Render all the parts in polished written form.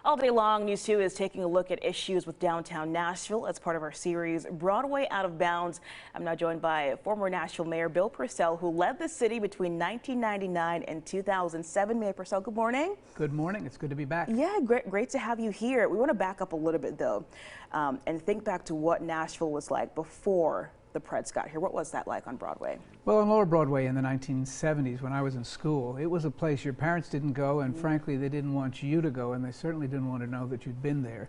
All day long, News 2 is taking a look at issues with downtown Nashville as part of our series, Broadway Out of Bounds. I'm now joined by former Nashville Mayor Bill Purcell, who led the city between 1999 and 2007. Mayor Purcell, good morning. Good morning. It's good to be back. Yeah, great to have you here. We want to back up a little bit, though, and think back to what Nashville was like before the Preds got here. What was that like on Broadway? Well, on Lower Broadway in the 1970s, when I was in school, it was a place your parents didn't go, and frankly, they didn't want you to go, and they certainly didn't want to know that you'd been there.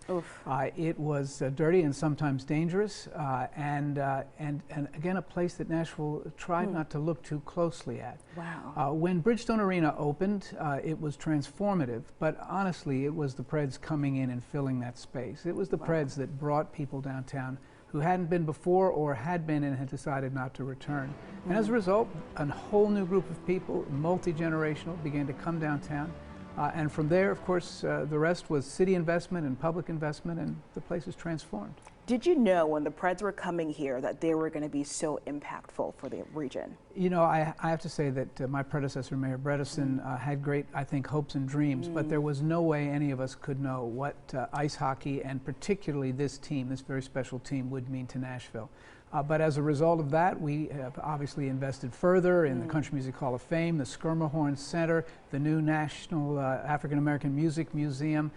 It was dirty and sometimes dangerous, and again, a place that Nashville tried not to look too closely at. Wow. When Bridgestone Arena opened, it was transformative, but honestly, it was the Preds coming in and filling that space. It was the Preds that brought people downtown who hadn't been before or had been and had decided not to return. And as a result, a whole new group of people, multi-generational, began to come downtown. And from there, of course, the rest was city investment and public investment, and the place is transformed. Did you know when the Preds were coming here that they were going to be so impactful for the region? You know, I have to say that my predecessor, Mayor Bredesen, had great, I think, hopes and dreams, but there was no way any of us could know what ice hockey, and particularly this team, this very special team, would mean to Nashville. But as a result of that, we have obviously invested further in the Country Music Hall of Fame, the Schermerhorn Center, the new National African American Music Museum,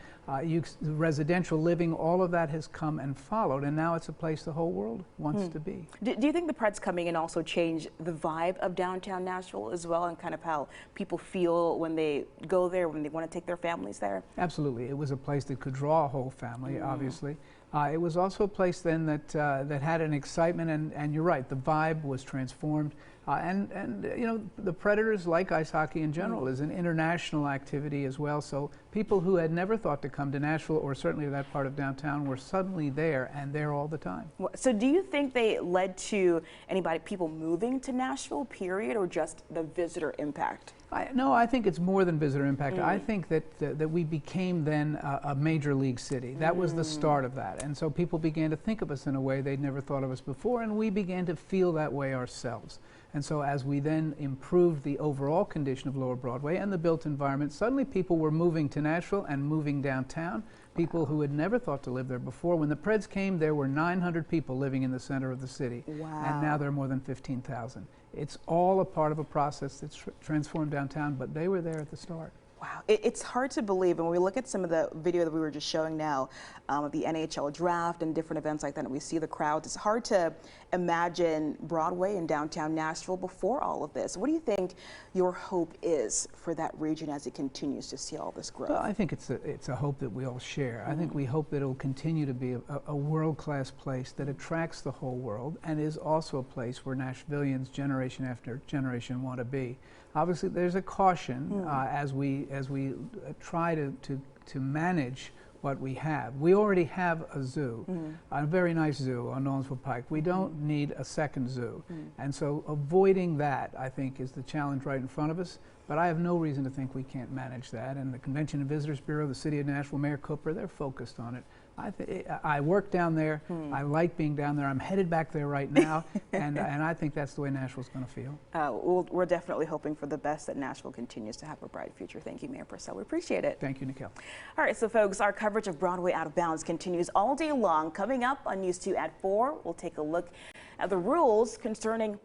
residential living. All of that has come and followed, and now it's a place the whole world wants to be. Do you think the Preds coming in also changed the vibe of downtown Nashville as well, and kind of how people feel when they go there, when they want to take their families there? Absolutely. It was a place that could draw a whole family, obviously. It was also a place then that had an excitement, and you're right, the vibe was transformed. And you know, the Predators, like ice hockey in general, is an international activity as well. So people who had never thought to come to Nashville, or certainly to that part of downtown, were suddenly there, and there all the time. So do you think they led to people moving to Nashville, period, or just the visitor impact? No, I think it's more than visitor impact. I think that we became then a major league city. That was the start of that. And so people began to think of us in a way they'd never thought of us before, and we began to feel that way ourselves. And so as we then improved the overall condition of Lower Broadway and the built environment, suddenly people were moving to Nashville and moving downtown, people who had never thought to live there before. When the Preds came, there were 900 people living in the center of the city. Wow. And now there are more than 15,000. It's all a part of a process that's transformed downtown, but they were there at the start. Wow, it's hard to believe, and when we look at some of the video that we were just showing now of the NHL draft and different events like that, and we see the crowds, it's hard to imagine Broadway and downtown Nashville before all of this. What do you think your hope is for that region as it continues to see all this growth? Well, I think it's a hope that we all share. I think we hope that it'll continue to be a world-class place that attracts the whole world, and is also a place where Nashvillians generation after generation want to be. Obviously, there's a caution as we try to manage what we have. We already have a zoo, a very nice zoo on Nolensville Pike. We don't need a second zoo. And so avoiding that, I think, is the challenge right in front of us. But I have no reason to think we can't manage that. And the Convention and Visitors Bureau, the City of Nashville, Mayor Cooper, they're focused on it. I work down there. I like being down there. I'm headed back there right now, and I think that's the way Nashville's going to feel. We're definitely hoping for the best, that Nashville continues to have a bright future. Thank you, Mayor Purcell. We appreciate it. Thank you, Nikhil. All right, so folks, our coverage of Broadway Out of Bounds continues all day long. Coming up on News 2 at 4, we'll take a look at the rules concerning